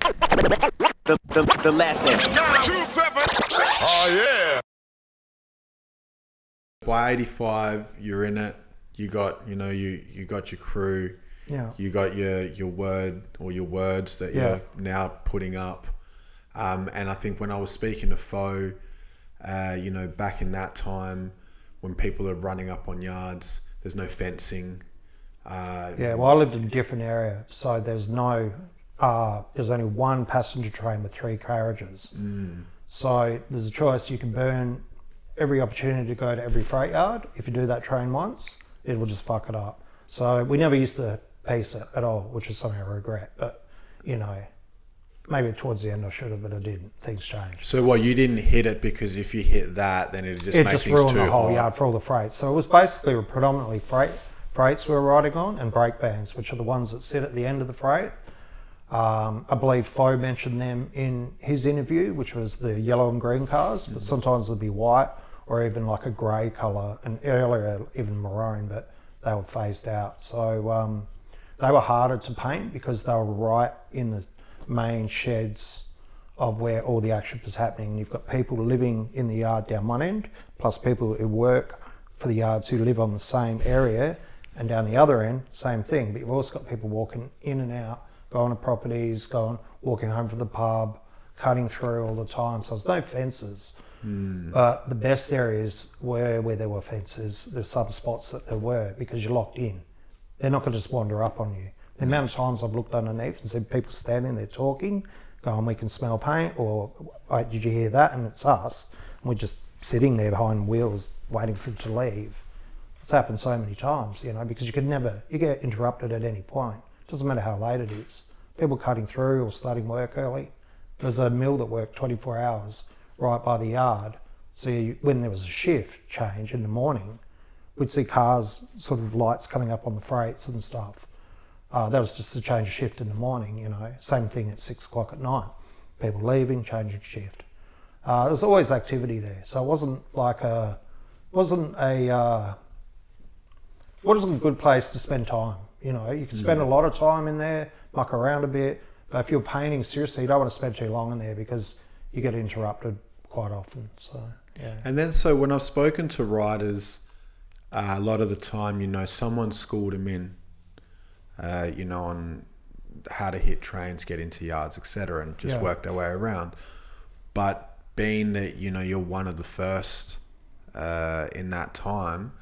The lesson. Oh yeah. By 85, you're in it. You got, you got your crew. Yeah. You got your word or your words that Yeah. you're now putting up. And I think when I was speaking to Foe, back in that time when people are running up on yards, there's no fencing. Well, I lived in a different area, so there's only one passenger train with 3 carriages. So there's a choice. You can burn every opportunity to go to every freight yard. If you do that train once, it will just fuck it up. So we never used to pace it at all, which is something I regret. But, maybe towards the end I should have, but I didn't. Things changed. So what, you didn't hit it because if you hit that, then it just makes things ruined too the whole hot. yard for all the freight. So it was basically predominantly freights we were riding on, and brake vans, which are the ones that sit at the end of the freight. I believe Foe mentioned them in his interview, which was the yellow and green cars, but sometimes they'd be white or even like a grey colour, and earlier even maroon, but they were phased out. So they were harder to paint because they were right in the main sheds of where all the action was happening. You've got people living in the yard down one end, plus people who work for the yards who live on the same area, and down the other end, same thing. But you've also got people walking in and out, going to properties, walking home from the pub, cutting through all the time. So there's no fences. But the best areas were where there were fences. There's some spots that there were because you're locked in. They're not going to just wander up on you. The amount of times I've looked underneath and seen people standing there talking, going, we can smell paint, or did you hear that? And it's us. And we're just sitting there behind wheels waiting for it to leave. It's happened so many times, because you get interrupted at any point. It doesn't matter how late it is. People cutting through or starting work early. There's a mill that worked 24 hours right by the yard. So when there was a shift change in the morning, we'd see cars, sort of lights coming up on the freights and stuff. That was just a change of shift in the morning, Same thing at 6 o'clock at night. People leaving, changing shift. There's always activity there. So it wasn't a good place to spend time. You can spend a lot of time in there, muck around a bit, but if you're painting seriously, you don't want to spend too long in there because you get interrupted quite often. So, yeah. And then, so when I've spoken to riders, a lot of the time, someone schooled them in, on how to hit trains, get into yards, etc., and just work their way around. But being that, you're one of the first in that time.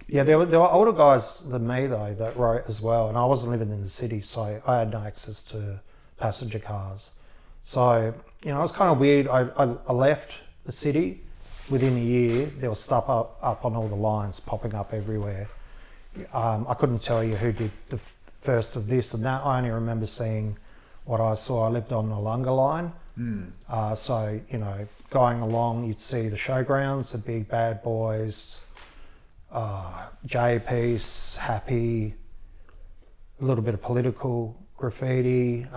Yeah, there were older guys than me though that wrote as well, and I wasn't living in the city, so I had no access to passenger cars. So, it was kind of weird. I left the city within a year. There was stuff up on all the lines, popping up everywhere. I couldn't tell you who did the first of this and that. I only remember seeing what I saw. I lived on the Lunga line. So, going along, you'd see the showgrounds, the big bad boys, J-Piece, Happy, a little bit of political graffiti.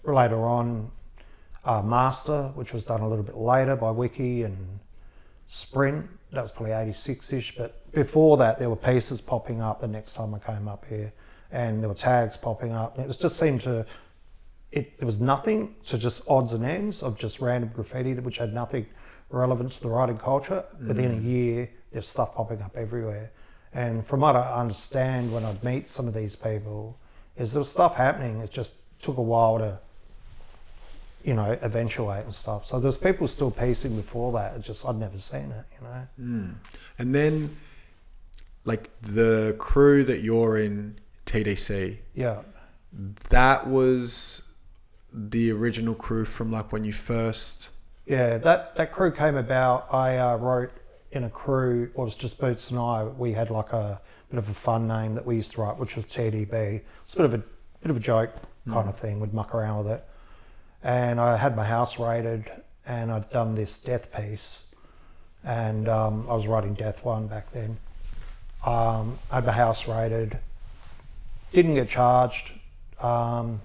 Later on, Master, which was done a little bit later by Wiki, and Sprint, that was probably 86-ish, but before that there were pieces popping up the next time I came up here, and there were tags popping up. It just seemed there was nothing to just odds and ends of just random graffiti which had nothing relevant to the riding culture. Within a year, there's stuff popping up everywhere. And from what I understand when I'd meet some of these people, is there was stuff happening. It just took a while to, eventuate and stuff. So there's people still piecing before that. It's just, I'd never seen it, And then, like, the crew that you're in, TDC, Yeah. that was the original crew from, like, when you first... Yeah, that crew came about. I wrote in a crew, it was just Boots and I. We had like a bit of a fun name that we used to write, which was TDB. It's a bit of a joke kind of thing. We'd muck around with it. And I had my house raided, and I'd done this death piece, and I was writing Death 1 back then. I had my house raided, didn't get charged, got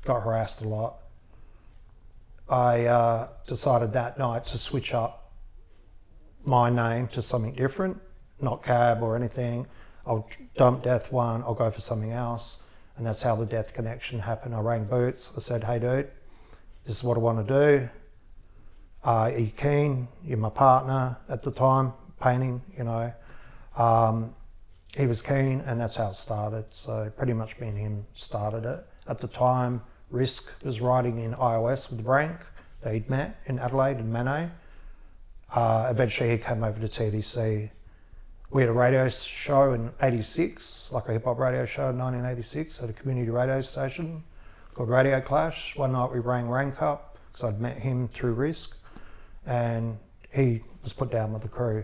harassed a lot. I decided that night to switch up my name to something different, not Cab or anything. I'll dump Death 1, I'll go for something else. and that's how the Death Connection happened. I rang Boots. I said, "Hey, dude, this is what I want to do. Are you keen? You're my partner at the time, painting, you know." He was keen, and that's how it started. So pretty much me and him started it. At the time, Risk was riding in iOS with Rank. They'd met in Adelaide and Manet. Eventually he came over to TDC. We had a radio show in 86, like a hip hop radio show in 1986 at a community radio station called Radio Clash. One night we rang Rank up because I'd met him through Risk, and he was put down with the crew.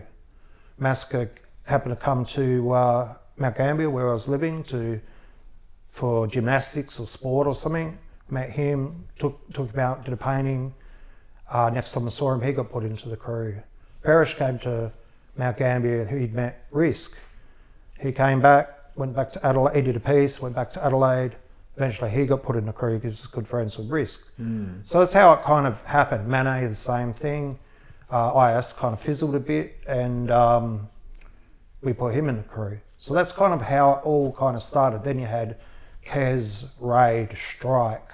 Massacre happened to come to Mount Gambier, where I was living, for gymnastics or sport or something. Met him, took him out, did a painting. Next time I saw him, he got put into the crew. Parrish came to Mount Gambier, he'd met Risk. He came back, went back to Adelaide, he did a piece, went back to Adelaide. Eventually he got put in the crew because he was good friends with Risk. So that's how it kind of happened. Manet, the same thing. IS kind of fizzled a bit, and we put him in the crew. So that's kind of how it all kind of started. Then you had Kez, Raid, Strike,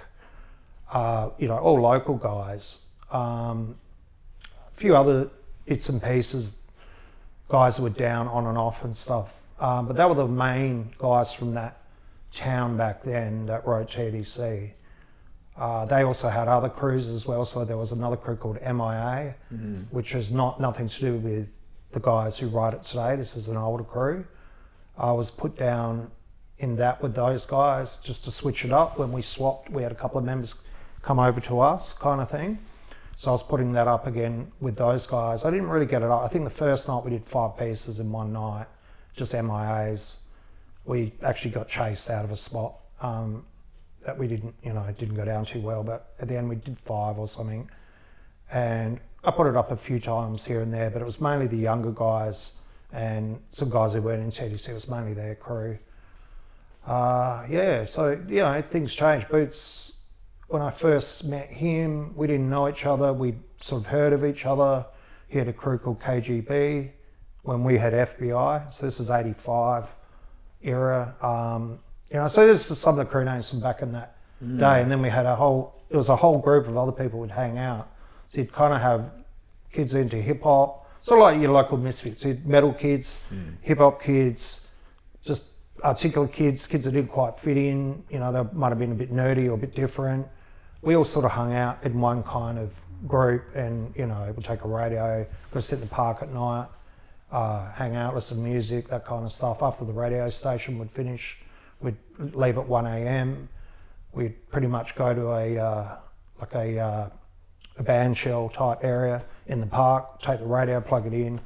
all local guys. A few other bits and pieces, guys who were down on and off and stuff. But they were the main guys from that town back then that rode TDC. They also had other crews as well. So there was another crew called MIA, which is nothing to do with the guys who ride it today. This is an older crew. I was put down in that with those guys just to switch it up. When we swapped, we had a couple of members come over to us, kind of thing. So I was putting that up again with those guys. I didn't really get it up. I think the first night we did 5 pieces in one night, just MIAs. We actually got chased out of a spot that we didn't go down too well, but at the end we did 5 or something. And I put it up a few times here and there, but it was mainly the younger guys and some guys who weren't in TDC. It was mainly their crew. So things changed. Boots, when I first met him, we didn't know each other. We sort of heard of each other. He had a crew called KGB when we had FBI. So this is 85 era. So this is some of the crew names from back in that day. And then we had there was a whole group of other people who'd hang out. So you'd kind of have kids into hip hop, sort of like your local misfits. So you'd metal kids, hip hop kids, just articulate kids that didn't quite fit in. They might have been a bit nerdy or a bit different. We all sort of hung out in one kind of group, and we'd take a radio, go sit in the park at night, hang out, listen to music, that kind of stuff. After the radio station would finish, we'd leave at 1 a.m. We'd pretty much go to a band shell type area in the park, take the radio, plug it in,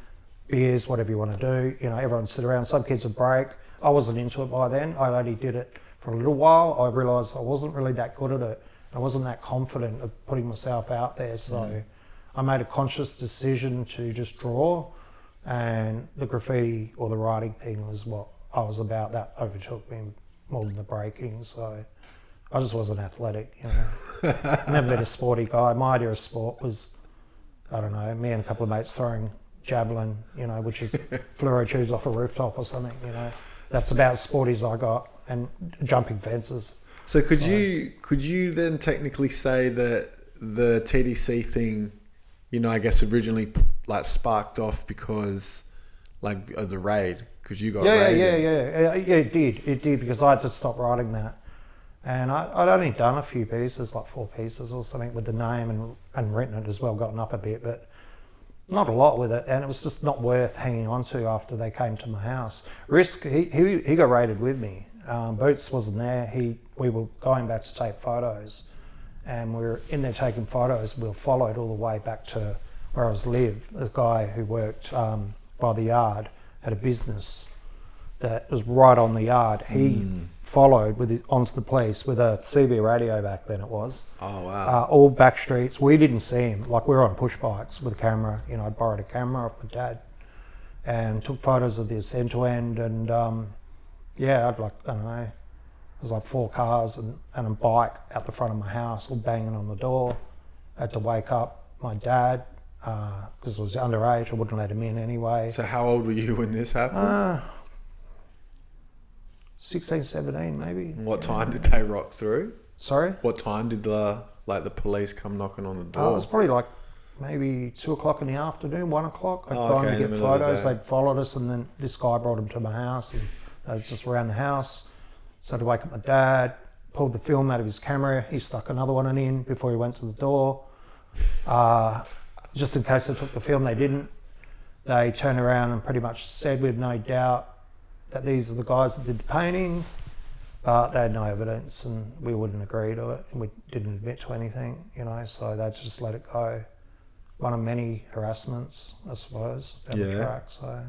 beers, whatever you want to do. Everyone would sit around. Some kids would break. I wasn't into it by then. I only did it for a little while. I realised I wasn't really that good at it. I wasn't that confident of putting myself out there. So I made a conscious decision to just draw, and the graffiti or the writing thing was what I was about. That overtook me more than the breaking. So I just wasn't athletic. Never been a sporty guy. My idea of sport was, I don't know, me and a couple of mates throwing javelin, which is fluoro tubes off a rooftop or something. That's about as sporty as I got, and jumping fences. So could you then technically say that the TDC thing, I guess originally sparked off because of the raid, because you got raided? Yeah, it did because I had to stop writing that, and I'd only done a few pieces, like 4 pieces or something with the name and written it as well, gotten up a bit, but not a lot with it, and it was just not worth hanging on to after they came to my house. Risk, he got raided with me. Boots wasn't there. We were going back to take photos, and we were in there taking photos. We were followed all the way back to where I was live. The guy who worked by the yard had a business that was right on the yard. He followed onto the police with a CB radio back then. It was. Oh wow! All back streets. We didn't see him. We were on push bikes with a camera. I borrowed a camera off my dad, and took photos of this end to end. And I don't know. It was 4 cars and a bike out the front of my house, all banging on the door. I had to wake up my dad because I was underage. I wouldn't let him in anyway. So how old were you when this happened? 16, 17 maybe. What time did they rock through? Sorry? What time did the police come knocking on the Oh, it door? was probably like maybe 2 o'clock in the afternoon, 1 o'clock. I'd Oh, gone okay, to in the get middle of the photos. day. They'd followed us, and then this guy brought them to my house, and they was just around the house. So I had to wake up my dad, pulled the film out of his camera. He stuck another one in before he went to the door. Just in case they took the film, they didn't. They turned around and pretty much said with no doubt that these are the guys that did the painting, but they had no evidence and we wouldn't agree to it, and we didn't admit to anything, you know, so they just let it go. One of many harassments, I suppose, down the Yeah. track, so,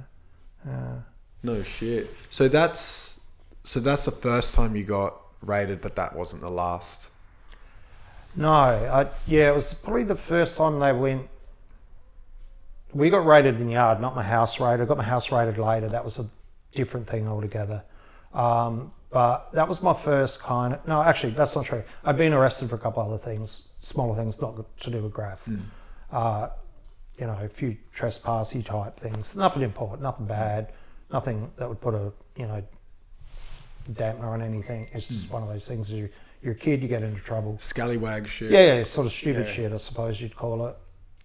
yeah. No shit. So that's the first time you got raided, but that wasn't the last. No, it was probably the first time they went. We got raided in the yard, not my house raided. I got my house raided later. That was a different thing altogether. But that was my first kind of. No, actually, that's not true. I'd been arrested for a couple other things, smaller things, not to do with graft. You know, a few trespassy type things. Nothing important, nothing bad, nothing that would put a dampener on anything. It's just one of those things. You're a kid, you get into trouble. Scallywag shit. Yeah, sort of stupid shit, I suppose you'd call it.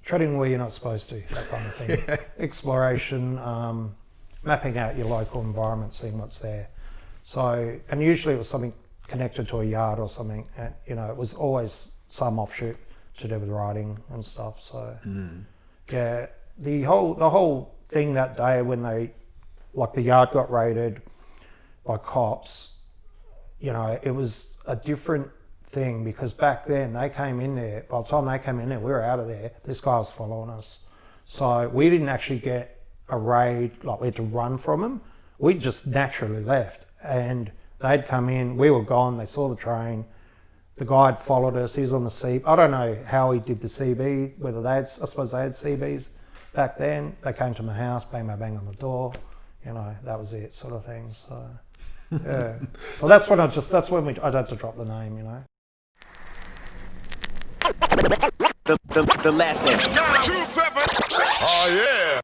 Treading where you're not supposed to, that kind of thing. Exploration, mapping out your local environment, seeing what's there. So, and usually it was something connected to a yard or something. And, you know, it was always some offshoot to do with riding and stuff. So, yeah, the whole thing that day when the yard got raided by cops, you know, it was a different thing because back then they came in there. By the time they came in there, we were out of there. This guy was following us, so we didn't actually get a raid. Like we had to run from them. We just naturally left, and they'd come in. We were gone. They saw the train. The guy had followed us. He was on the CB. I don't know how he did the CB. Whether they had, I suppose they had CBs back then. They came to my house, bang, bang, bang on the door. You know, that was it, sort of thing. So. Yeah. Well, that's when I'd had to drop the name, you know. The lesson. 27. Oh, yeah.